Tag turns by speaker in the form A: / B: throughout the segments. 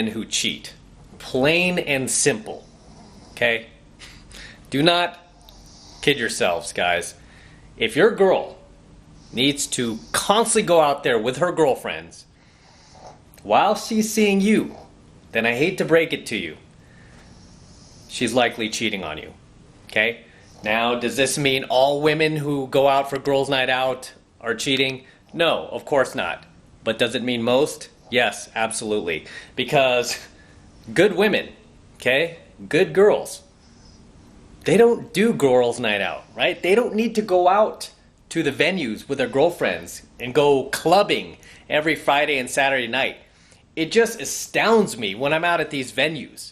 A: who cheat. Plain and simple. Okay? Do not kid yourselves, guys. If your girl needs to constantly go out there with her girlfriends while she's seeing you, then I hate to break it to you, she's likely cheating on you. Okay? Now, does this mean all women who go out for girls' night out are cheating? No, of course not. But does it mean most? Yes, absolutely. Because good women, okay, good girls, they don't do girls' night out, right? They don't need to go out to the venues with their girlfriends and go clubbing every Friday and Saturday night. It just astounds me when I'm out at these venues,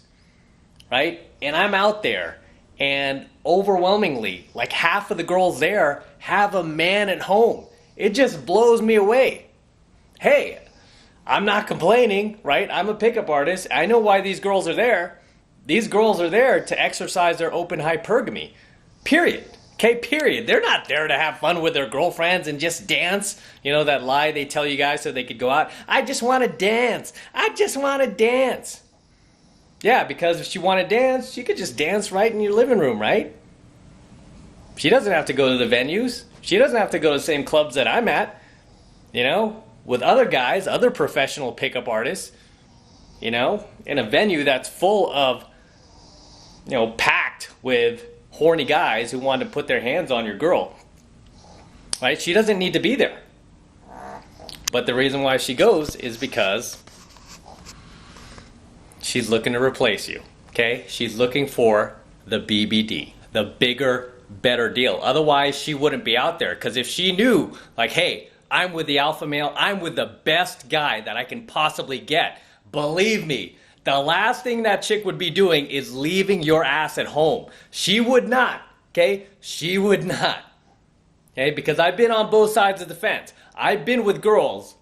A: right? And I'm out there and overwhelmingly, like half of the girls there have a man at home. It just blows me away. Hey, I'm not complaining, right? I'm a pickup artist. I know why these girls are there. These girls are there to exercise their open hypergamy. Period. Okay, period. They're not there to have fun with their girlfriends and just dance. You know that lie they tell you guys so they could go out? I just want to dance. I just want to dance. Yeah, because if she wanted to dance, she could just dance right in your living room, right? She doesn't have to go to the venues. She doesn't have to go to the same clubs that I'm at, you know, with other guys, other professional pickup artists, you know, in a venue that's full of, you know, packed with horny guys who want to put their hands on your girl, right? She doesn't need to be there. But the reason why she goes is because she's looking to replace you, okay? She's looking for the BBD, the bigger, better deal. Otherwise, she wouldn't be out there. Because if she knew, like, hey, I'm with the alpha male, I'm with the best guy that I can possibly get, believe me, the last thing that chick would be doing is leaving your ass at home. She would not, okay? She would not, okay? Because I've been on both sides of the fence. I've been with girls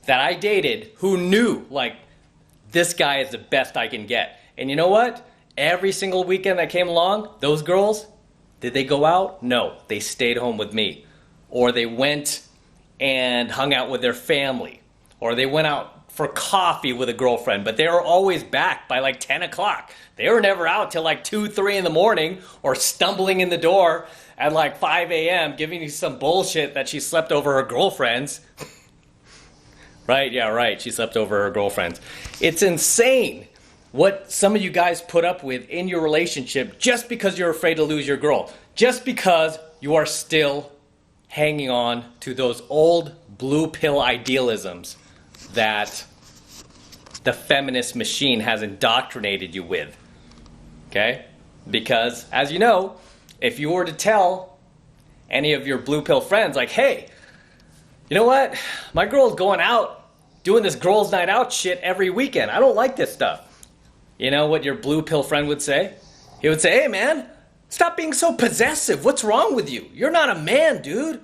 A: that I dated who knew, like, this guy is the best I can get. And you know what? Every single weekend that came along, those girls, did they go out? No, they stayed home with me. Or they went and hung out with their family. Or they went out for coffee with a girlfriend, but they were always back by like 10 o'clock. They were never out till like 2, 3 in the morning or stumbling in the door at like 5 a.m. giving you some bullshit that she slept over her girlfriends. Right? Yeah, right. She slept over her girlfriends. It's insane what some of you guys put up with in your relationship just because you're afraid to lose your girl. Just because you are still hanging on to those old blue pill idealisms that the feminist machine has indoctrinated you with. Okay? Because, as you know, if you were to tell any of your blue pill friends, like, hey, you know what? My girl's going out doing this girls' night out shit every weekend. I don't like this stuff. You know what your blue pill friend would say? He would say, hey man, stop being so possessive. What's wrong with you? You're not a man, dude.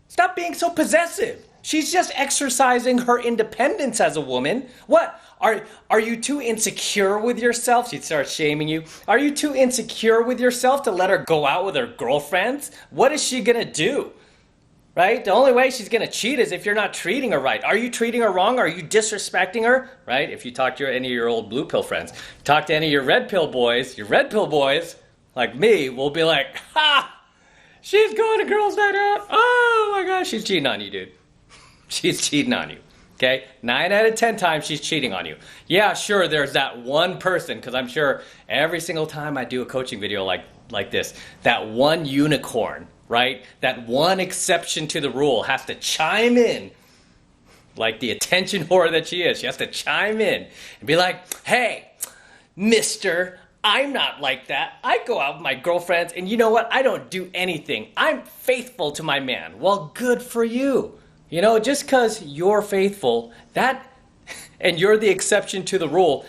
A: Stop being so possessive. She's just exercising her independence as a woman. What? Are you too insecure with yourself? She'd start shaming you. Are you too insecure with yourself to let her go out with her girlfriends? What is she gonna do? Right? The only way she's gonna cheat is if you're not treating her right. Are you treating her wrong? Are you disrespecting her? Right? If you talk to any of your old blue pill friends, talk to any of your red pill boys, like me, will be like, ha! She's going to girls' night out. Oh my gosh, she's cheating on you, dude. She's cheating on you, okay? 9 out of 10 times she's cheating on you. Yeah, sure, there's that one person, because I'm sure every single time I do a coaching video like this, that one unicorn, right? That one exception to the rule has to chime in, like the attention whore that she is. She has to chime in and be like, hey, mister, I'm not like that. I go out with my girlfriends, and you know what? I don't do anything. I'm faithful to my man. Well, good for you. You know, just because you're faithful, and you're the exception to the rule,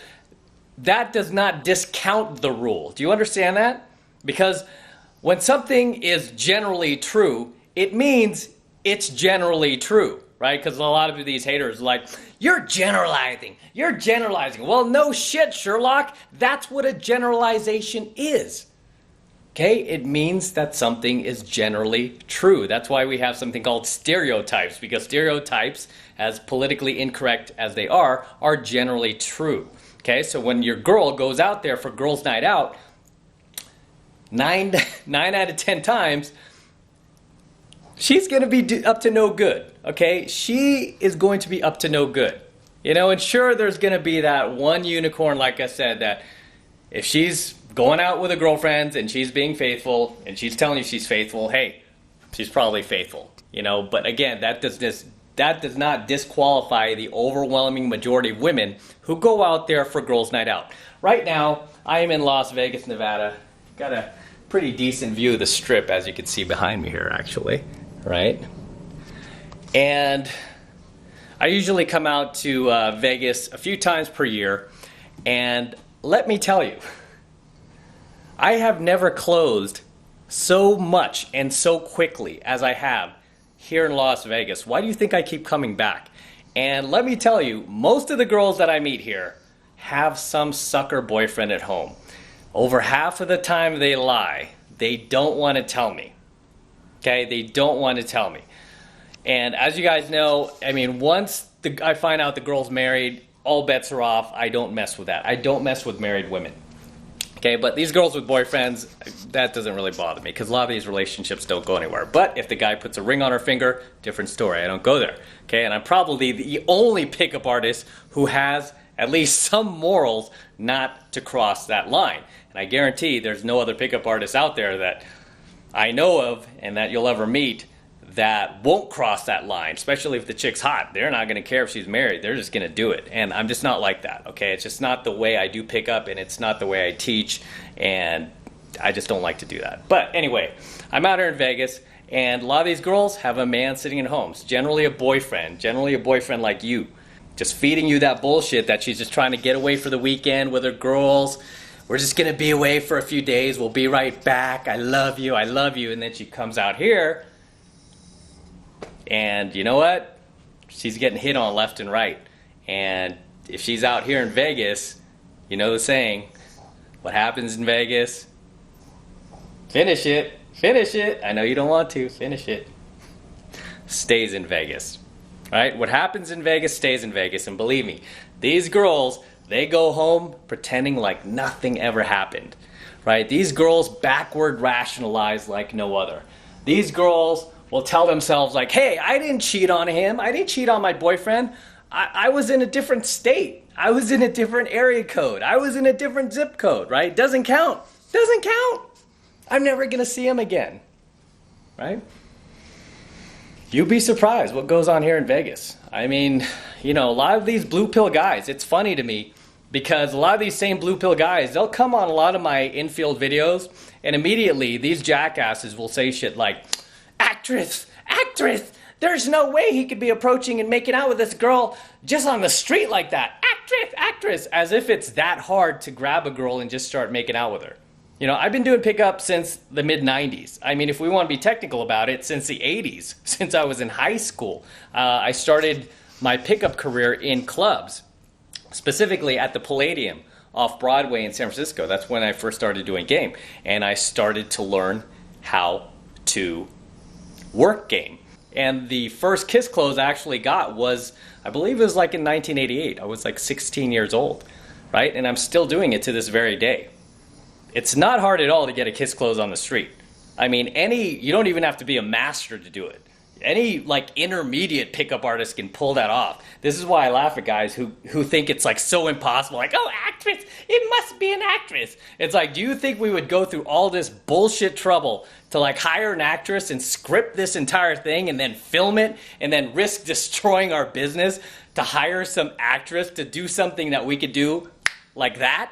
A: that does not discount the rule. Do you understand that? Because when something is generally true, it means it's generally true, right? Because a lot of these haters are like, you're generalizing. You're generalizing. Well, no shit, Sherlock. That's what a generalization is. Okay, it means that something is generally true. That's why we have something called stereotypes, because stereotypes, as politically incorrect as they are generally true. Okay, so when your girl goes out there for girls' night out, nine out of 10 times, she's going to be up to no good. Okay, she is going to be up to no good. You know, and sure, there's going to be that one unicorn, like I said, that if she's going out with her girlfriends and she's being faithful and she's telling you she's faithful, hey, she's probably faithful. You know, but again, that does not disqualify the overwhelming majority of women who go out there for girls' night out. Right now, I am in Las Vegas, Nevada. Got a pretty decent view of the Strip, as you can see behind me here, actually, right? And I usually come out to Vegas a few times per year, and let me tell you, I have never closed so much and so quickly as I have here in Las Vegas. Why do you think I keep coming back? And let me tell you, most of the girls that I meet here have some sucker boyfriend at home. Over half of the time they lie. They don't want to tell me. Okay, they don't want to tell me. And as you guys know, I mean, once I find out the girl's married, all bets are off. I don't mess with that. I don't mess with married women. Okay, but these girls with boyfriends, that doesn't really bother me because a lot of these relationships don't go anywhere. But if the guy puts a ring on her finger, different story. I don't go there. Okay, and I'm probably the only pickup artist who has at least some morals not to cross that line. And I guarantee there's no other pickup artist out there that I know of and that you'll ever meet that won't cross that line, especially if the chick's hot. They're not going to care if she's married. They're just going to do it. And I'm just not like that, okay? It's just not the way I do pickup, and it's not the way I teach, and I just don't like to do that. But anyway, I'm out here in Vegas, and a lot of these girls have a man sitting in homes, generally a boyfriend like you, just feeding you that bullshit that she's just trying to get away for the weekend with her girls. We're just going to be away for a few days. We'll be right back. I love you. I love you. And then she comes out here, and you know what? She's getting hit on left and right. And if she's out here in Vegas, you know the saying, what happens in Vegas? Finish it. Finish it. I know you don't want to. Finish it. Stays in Vegas. Right? What happens in Vegas stays in Vegas. And believe me, these girls, they go home pretending like nothing ever happened. Right? These girls backward rationalize like no other. These girls will tell themselves like, hey, I didn't cheat on him. I didn't cheat on my boyfriend. I was in a different state. I was in a different area code. I was in a different zip code, right? Doesn't count. Doesn't count. I'm never going to see him again, right? You'd be surprised what goes on here in Vegas. I mean, you know, a lot of these blue pill guys, it's funny to me because a lot of these same blue pill guys, they'll come on a lot of my infield videos and immediately these jackasses will say shit like, actress, there's no way he could be approaching and making out with this girl just on the street like that. Actress, as if it's that hard to grab a girl and just start making out with her. You know, I've been doing pickup since the mid-90s. I mean, if we want to be technical about it, since the 80s, since I was in high school. I started my pickup career in clubs, specifically at the Palladium off Broadway in San Francisco. That's when I first started doing game. And I started to learn how to work game. And the first kiss close I actually got was, I believe it was like in 1988. I was like 16 years old, right? And I'm still doing it to this very day. It's not hard at all to get a kiss close on the street. I mean, you don't even have to be a master to do it. Any like intermediate pickup artist can pull that off. This is why I laugh at guys who think it's like so impossible. Like, oh, actress, it must be an actress. It's like, do you think we would go through all this bullshit trouble to like hire an actress and script this entire thing and then film it and then risk destroying our business to hire some actress to do something that we could do like that?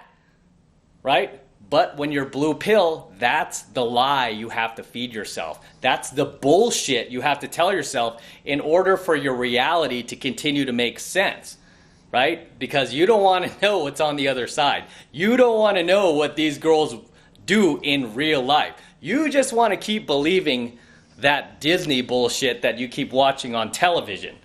A: Right? But when you're blue pill, that's the lie you have to feed yourself. That's the bullshit you have to tell yourself in order for your reality to continue to make sense, right? Because you don't want to know what's on the other side. You don't want to know what these girls do in real life. You just want to keep believing that Disney bullshit that you keep watching on television,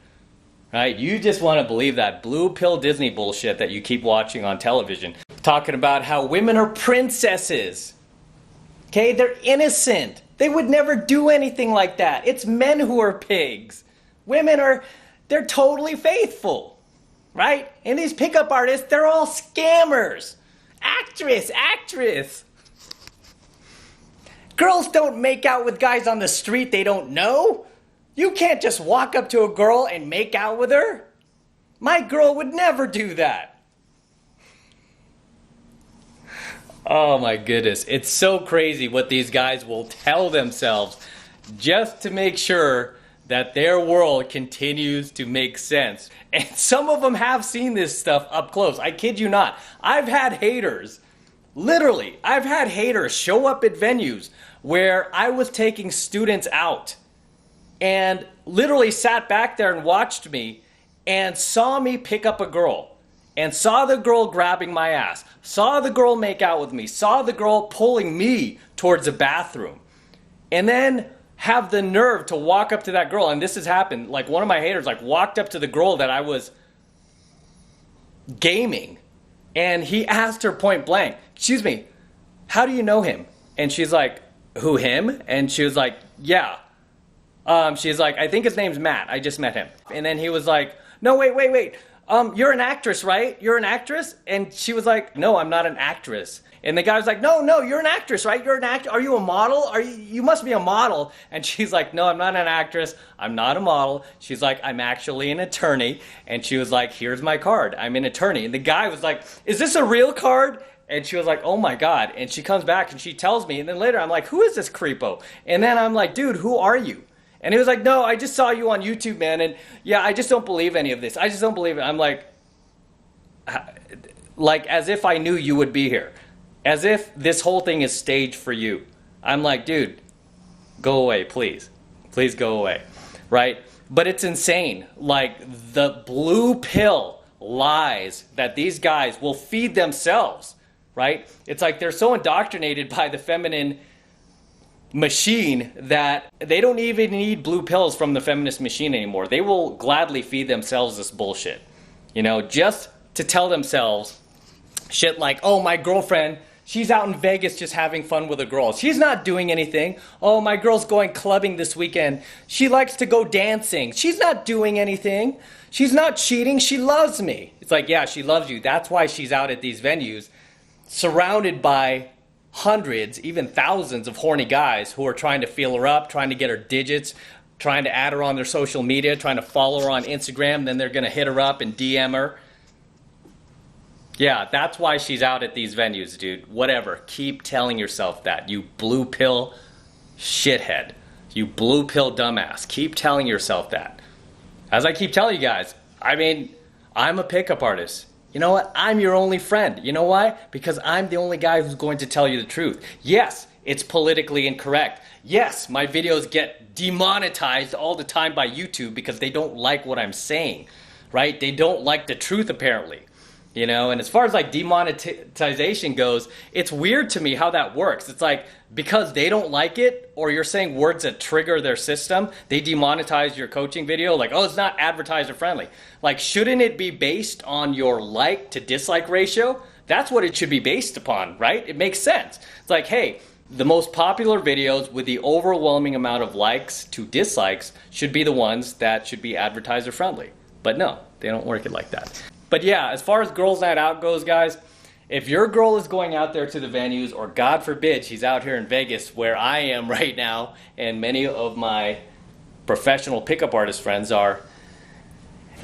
A: right? You just want to believe that blue pill Disney bullshit that you keep watching on television. Talking about how women are princesses. Okay, they're innocent. They would never do anything like that. It's men who are pigs. Women they're totally faithful, right? And these pickup artists, they're all scammers. Actress. Girls don't make out with guys on the street they don't know. You can't just walk up to a girl and make out with her. My girl would never do that. Oh my goodness. It's so crazy what these guys will tell themselves just to make sure that their world continues to make sense. And some of them have seen this stuff up close. I kid you not. I've had haters, literally, I've had haters show up at venues where I was taking students out and literally sat back there and watched me and saw me pick up a girl and saw the girl grabbing my ass, saw the girl make out with me, saw the girl pulling me towards a bathroom, and then have the nerve to walk up to that girl. And this has happened. Like, one of my haters walked up to the girl that I was gaming, and he asked her point blank, "Excuse me, how do you know him?" And she's like, "Who, him?" And she was like, "Yeah." She's like, "I think his name's Matt. I just met him." And then he was like, "No, wait. You're an actress, right? You're an actress?" And she was like, "No, I'm not an actress." And the guy was like, No, you're an actress, right? You're an actor. Are you a model? You must be a model." And she's like, "No, I'm not an actress. I'm not a model." She's like, "I'm actually an attorney." And she was like, "Here's my card. I'm an attorney." And the guy was like, "Is this a real card?" And she was like, "Oh my God." And she comes back and she tells me. And then later I'm like, "Who is this creepo?" And then I'm like, "Dude, who are you?" And he was like, "No, I just saw you on YouTube, man. And yeah, I just don't believe any of this. I just don't believe it." I'm like as if I knew you would be here. As if this whole thing is staged for you. I'm like, dude, go away, please. Please go away, right? But it's insane. Like, the blue pill lies that these guys will feed themselves, right? It's like they're so indoctrinated by the feminine machine that they don't even need blue pills from the feminist machine anymore. They will gladly feed themselves this bullshit, just to tell themselves shit like, "Oh, my girlfriend, she's out in Vegas just having fun with a girl. She's not doing anything. Oh, my girl's going clubbing this weekend. She likes to go dancing. She's not doing anything. She's not cheating. She loves me." It's like, yeah, she loves you. That's why she's out at these venues surrounded by hundreds, even thousands of horny guys who are trying to feel her up, trying to get her digits, trying to add her on their social media, trying to follow her on Instagram. Then they're going to hit her up and DM her. Yeah, that's why she's out at these venues, dude. Whatever. Keep telling yourself that. You blue pill shithead. You blue pill dumbass. Keep telling yourself that. As I keep telling you guys, I'm a pickup artist. You know what? I'm your only friend. You know why? Because I'm the only guy who's going to tell you the truth. Yes, it's politically incorrect. Yes, my videos get demonetized all the time by YouTube because they don't like what I'm saying, right? They don't like the truth, apparently. And as far as demonetization goes, it's weird to me how that works. It's like, because they don't like it, or you're saying words that trigger their system, they demonetize your coaching video. Like, oh, it's not advertiser friendly. Like, shouldn't it be based on your like to dislike ratio? That's what it should be based upon, right? It makes sense. It's like, hey, the most popular videos with the overwhelming amount of likes to dislikes should be the ones that should be advertiser friendly. But no, they don't work it like that. But yeah, as far as girls' night out goes, guys, if your girl is going out there to the venues, or God forbid she's out here in Vegas where I am right now, and many of my professional pickup artist friends are,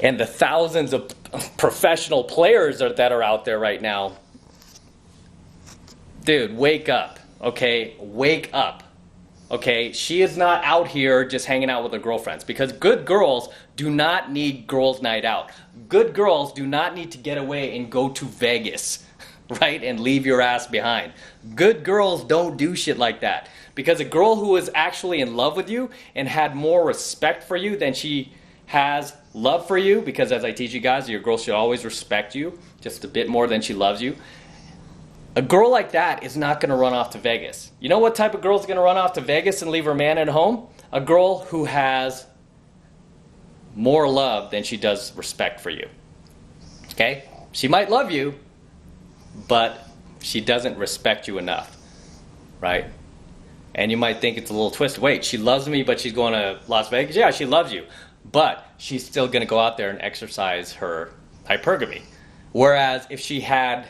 A: and the thousands of professional players that are out there right now, dude, wake up, okay? Wake up. Okay, she is not out here just hanging out with her girlfriends, because good girls do not need girls' night out. Good girls do not need to get away and go to Vegas, right, and leave your ass behind. Good girls don't do shit like that, because a girl who is actually in love with you and had more respect for you than she has love for you, because as I teach you guys, your girl should always respect you just a bit more than she loves you. A girl like that is not going to run off to Vegas. You know what type of girl is going to run off to Vegas and leave her man at home? A girl who has more love than she does respect for you. Okay? She might love you, but she doesn't respect you enough. Right? And you might think it's a little twist. Wait, she loves me, but she's going to Las Vegas? Yeah, she loves you. But she's still going to go out there and exercise her hypergamy. Whereas if she had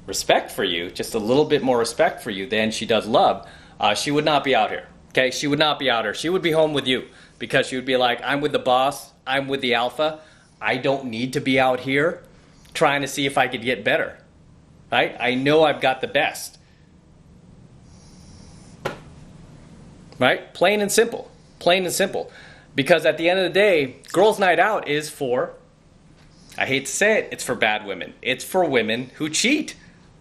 A: respect for you, just a little bit more respect for you than she does love, she would not be out here. Okay, she would not be out here. She would be home with you because she would be like, I'm with the boss, I'm with the alpha. I don't need to be out here trying to see if I could get better. Right? I know I've got the best. Right? Plain and simple. Plain and simple. Because at the end of the day, girls' night out is for, I hate to say it, it's for bad women. It's for women who cheat.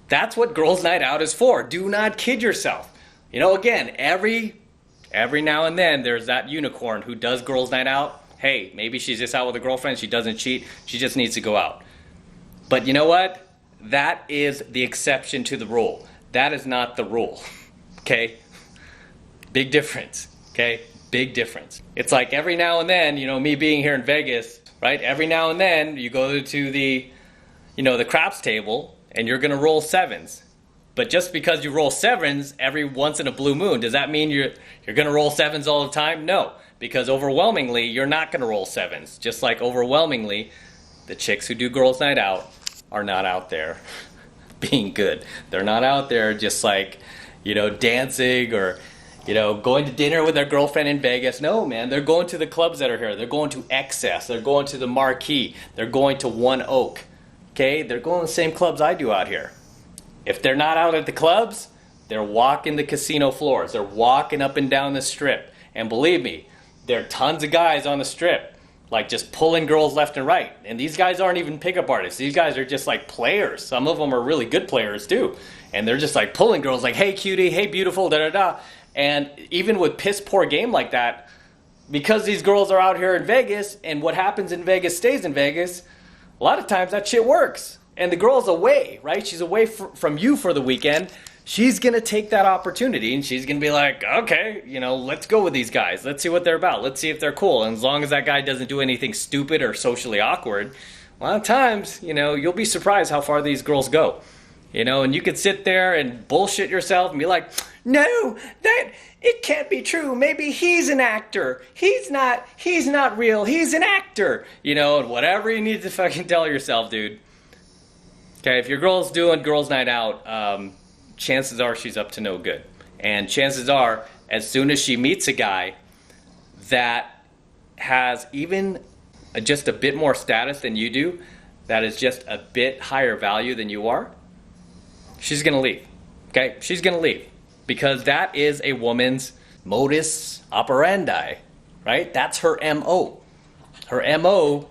A: That's what girls' night out is for. Do not kid yourself. You know, again, every now and then there's that unicorn who does girls' night out. Hey, maybe she's just out with a girlfriend. She doesn't cheat. She just needs to go out. But you know what? That is the exception to the rule. That is not the rule. Okay? Big difference, okay? Big difference. It's like every now and then, you know, me being here in Vegas, right? Every now and then you go to the, you know, the craps table and you're gonna roll sevens. But just because you roll sevens every once in a blue moon, does that mean you're gonna roll sevens all the time? No, because overwhelmingly you're not gonna roll sevens. Just like overwhelmingly, the chicks who do girls' night out are not out there being good. They're not out there just like, you know, dancing or, you know, going to dinner with their girlfriend in Vegas. No, man, they're going to the clubs that are here. They're going to Excess. They're going to the Marquee. They're going to One Oak. Okay? They're going to the same clubs I do out here. If they're not out at the clubs, they're walking the casino floors. They're walking up and down the strip. And believe me, there are tons of guys on the strip, like just pulling girls left and right. And these guys aren't even pickup artists. These guys are just like players. Some of them are really good players too. And they're just like pulling girls like, hey cutie, hey beautiful, da da da. And even with piss poor game like that, because these girls are out here in Vegas and what happens in Vegas stays in Vegas, a lot of times that shit works. And the girl's away, right? She's away from you for the weekend. She's going to take that opportunity and she's going to be like, okay, you know, let's go with these guys. Let's see what they're about. Let's see if they're cool. And as long as that guy doesn't do anything stupid or socially awkward, a lot of times, you know, you'll be surprised how far these girls go. You know, and you could sit there and bullshit yourself and be like, no, it can't be true. Maybe he's an actor. He's not real. He's an actor. You know, and whatever you need to fucking tell yourself, dude. Okay, if your girl's doing girls' night out, chances are she's up to no good. And chances are, as soon as she meets a guy that has even just a bit more status than you do, that is just a bit higher value than you are, she's gonna leave. Okay, she's gonna leave. Because that is a woman's modus operandi, right? That's her MO. Her MO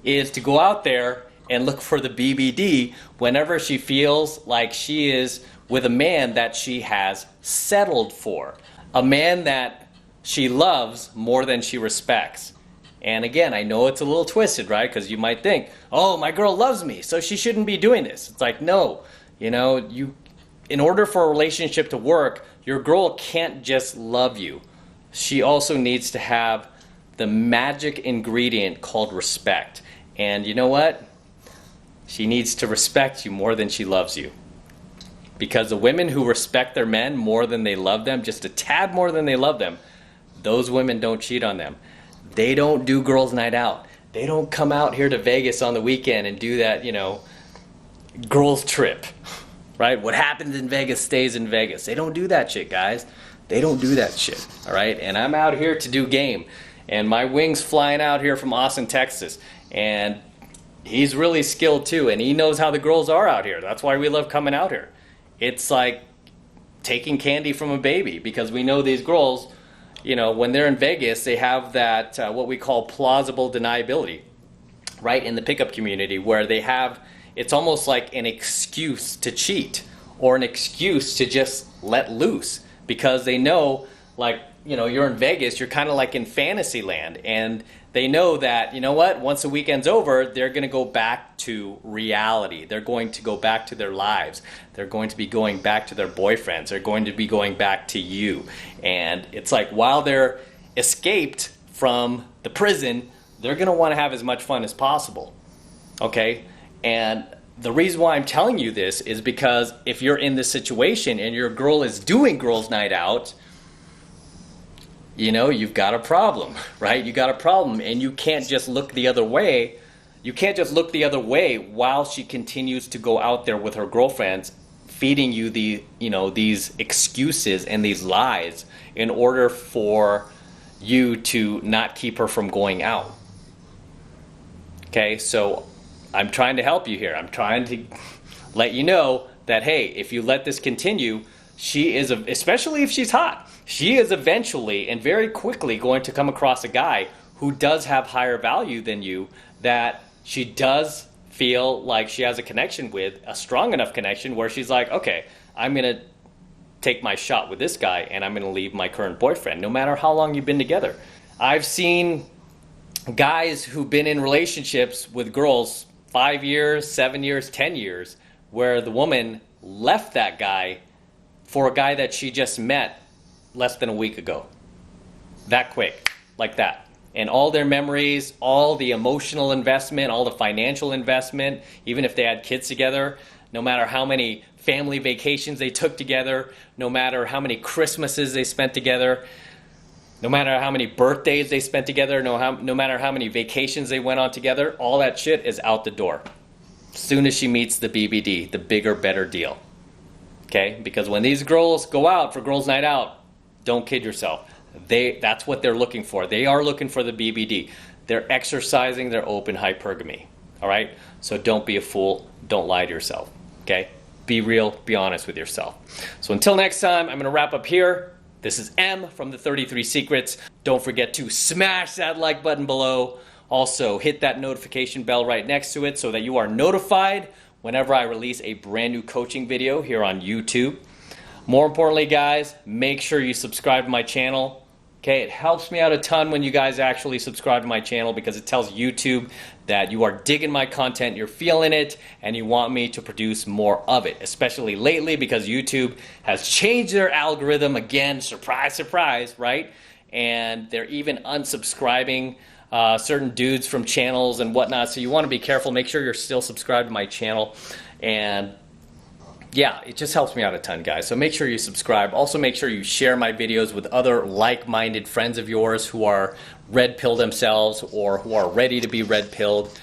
A: is to go out there and look for the BBD whenever she feels like she is with a man that she has settled for. A man that she loves more than she respects. And again, I know it's a little twisted, right? Because you might think, oh, my girl loves me, so she shouldn't be doing this. It's like, no, you know, in order for a relationship to work, your girl can't just love you. She also needs to have the magic ingredient called respect. And you know what? She needs to respect you more than she loves you. Because the women who respect their men more than they love them, just a tad more than they love them, those women don't cheat on them. They don't do girls' night out. They don't come out here to Vegas on the weekend and do that, you know, girls' trip. Right? What happens in Vegas stays in Vegas. They don't do that shit, guys. They don't do that shit. All right? And I'm out here to do game. And my wing's flying out here from Austin, Texas. And he's really skilled too. And he knows how the girls are out here. That's why we love coming out here. It's like taking candy from a baby. Because we know these girls, you know, when they're in Vegas, they have that, what we call plausible deniability. Right? In the pickup community where they have... It's almost like an excuse to cheat or an excuse to just let loose because they know, like, you know, you're in Vegas, you're kind of like in fantasy land, and they know that, you know what, once the weekend's over, they're going to go back to reality. They're going to go back to their lives. They're going to be going back to their boyfriends. They're going to be going back to you. And it's like while they're escaped from the prison, they're going to want to have as much fun as possible. Okay? And the reason why I'm telling you this is because if you're in this situation and your girl is doing girls' night out, you know, you've got a problem, right? You got a problem, and you can't just look the other way. You can't just look the other way while she continues to go out there with her girlfriends, feeding you these excuses and these lies in order for you to not keep her from going out. Okay, so I'm trying to help you here. I'm trying to let you know that, hey, if you let this continue, she is, especially if she's hot, she is eventually and very quickly going to come across a guy who does have higher value than you, that she does feel like she has a connection with, a strong enough connection where she's like, okay, I'm going to take my shot with this guy and I'm going to leave my current boyfriend, no matter how long you've been together. I've seen guys who've been in relationships with girls 5 years, 7 years, 10 years, where the woman left that guy for a guy that she just met less than a week ago. That quick, like that. And all their memories, all the emotional investment, all the financial investment, even if they had kids together, no matter how many family vacations they took together, no matter how many Christmases they spent together, no matter how many birthdays they spent together, no matter how many vacations they went on together, all that shit is out the door. As soon as she meets the BBD, the bigger, better deal. Okay? Because when these girls go out for girls' night out, don't kid yourself. That's what they're looking for. They are looking for the BBD. They're exercising their open hypergamy. All right? So don't be a fool. Don't lie to yourself. Okay? Be real. Be honest with yourself. So until next time, I'm going to wrap up here. This is M from the 33 Secrets. Don't forget to smash that like button below. Also, hit that notification bell right next to it so that you are notified whenever I release a brand new coaching video here on YouTube. More importantly, guys, make sure you subscribe to my channel. Okay, it helps me out a ton when you guys actually subscribe to my channel, because it tells YouTube that you are digging my content, you're feeling it, and you want me to produce more of it, especially lately because YouTube has changed their algorithm again. Surprise, surprise, right? And they're even unsubscribing certain dudes from channels and whatnot, so you want to be careful. Make sure you're still subscribed to my channel. And yeah, it just helps me out a ton, guys. So make sure you subscribe. Also, make sure you share my videos with other like-minded friends of yours who are red-pilled themselves or who are ready to be red-pilled.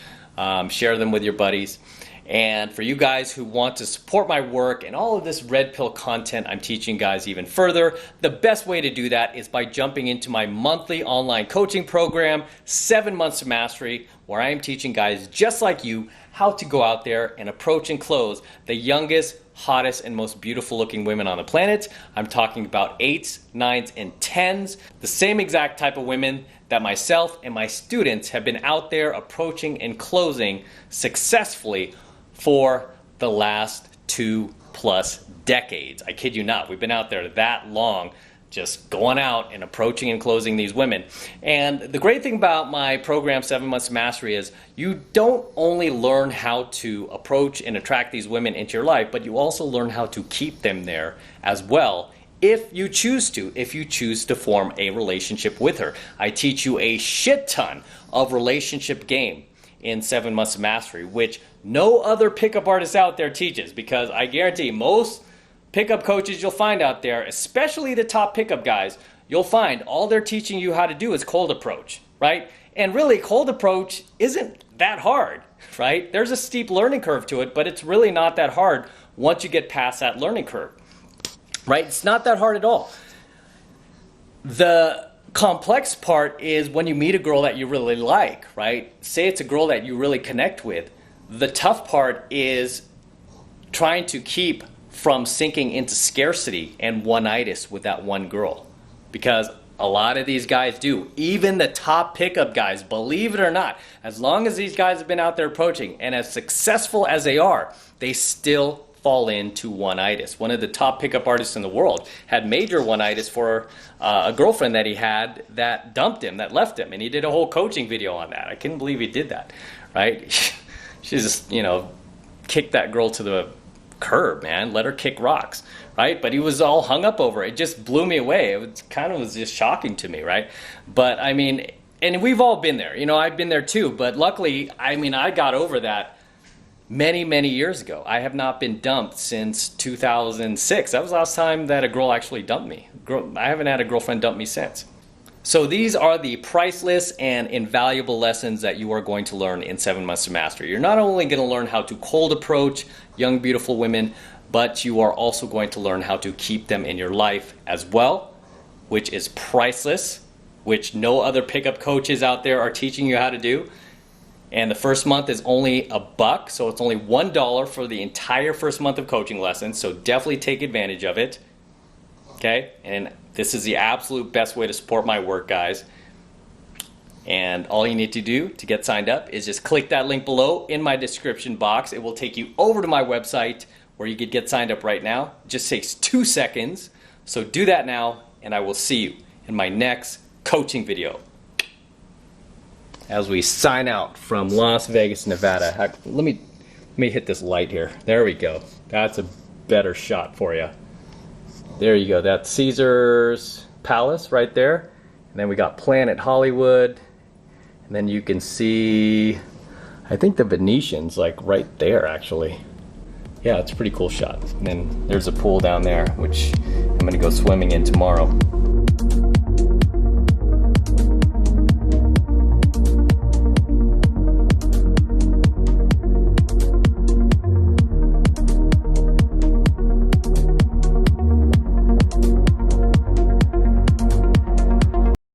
A: Share them with your buddies. And for you guys who want to support my work and all of this red pill content I'm teaching guys even further, the best way to do that is by jumping into my monthly online coaching program, 7 Months to Mastery, where I am teaching guys just like you how to go out there and approach and close the youngest, hottest, and most beautiful looking women on the planet. I'm talking about 8s, 9s, and 10s, the same exact type of women that myself and my students have been out there approaching and closing successfully for the last 2+ decades. I kid you not, we've been out there that long, just going out and approaching and closing these women. And the great thing about my program, 7 Months to Mastery, is you don't only learn how to approach and attract these women into your life, but you also learn how to keep them there as well, if you choose to form a relationship with her. I teach you a shit ton of relationship game in 7 Months to Mastery, which no other pickup artist out there teaches, because I guarantee most pickup coaches you'll find out there, especially the top pickup guys, you'll find all they're teaching you how to do is cold approach, right? And really, cold approach isn't that hard, right? There's a steep learning curve to it, but it's really not that hard once you get past that learning curve, right? It's not that hard at all. The complex part is when you meet a girl that you really like, right? Say it's a girl that you really connect with. The tough part is trying to keep from sinking into scarcity and one-itis with that one girl, because a lot of these guys do. Even the top pickup guys, believe it or not, as long as these guys have been out there approaching and as successful as they are, they still fall into one-itis. One of the top pickup artists in the world had major one-itis for a girlfriend that he had that dumped him, that left him, and he did a whole coaching video on that. I couldn't believe he did that, right? She just, kicked that girl to the curb, man. Let her kick rocks, right? But he was all hung up over it. It just blew me away. It was just shocking to me, right? But I mean, and we've all been there. I've been there too. But luckily, I got over that many, many years ago. I have not been dumped since 2006. That was the last time that a girl actually dumped me. I haven't had a girlfriend dump me since. So these are the priceless and invaluable lessons that you are going to learn in 7 Months to Mastery. You're not only going to learn how to cold approach young, beautiful women, but you are also going to learn how to keep them in your life as well, which is priceless, which no other pickup coaches out there are teaching you how to do. And the first month is only $1, so it's only $1 for the entire first month of coaching lessons, so definitely take advantage of it. Okay, and this is the absolute best way to support my work, guys. And all you need to do to get signed up is just click that link below in my description box. It will take you over to my website where you could get signed up right now. It just takes 2 seconds. So do that now, and I will see you in my next coaching video. As we sign out from Las Vegas, Nevada. Let me hit this light here. There we go. That's a better shot for you. There you go. That's Caesar's Palace right there. And then we got Planet Hollywood. And then you can see, I think the Venetian's like right there actually. Yeah, it's a pretty cool shot. And then there's a pool down there, which I'm gonna go swimming in tomorrow.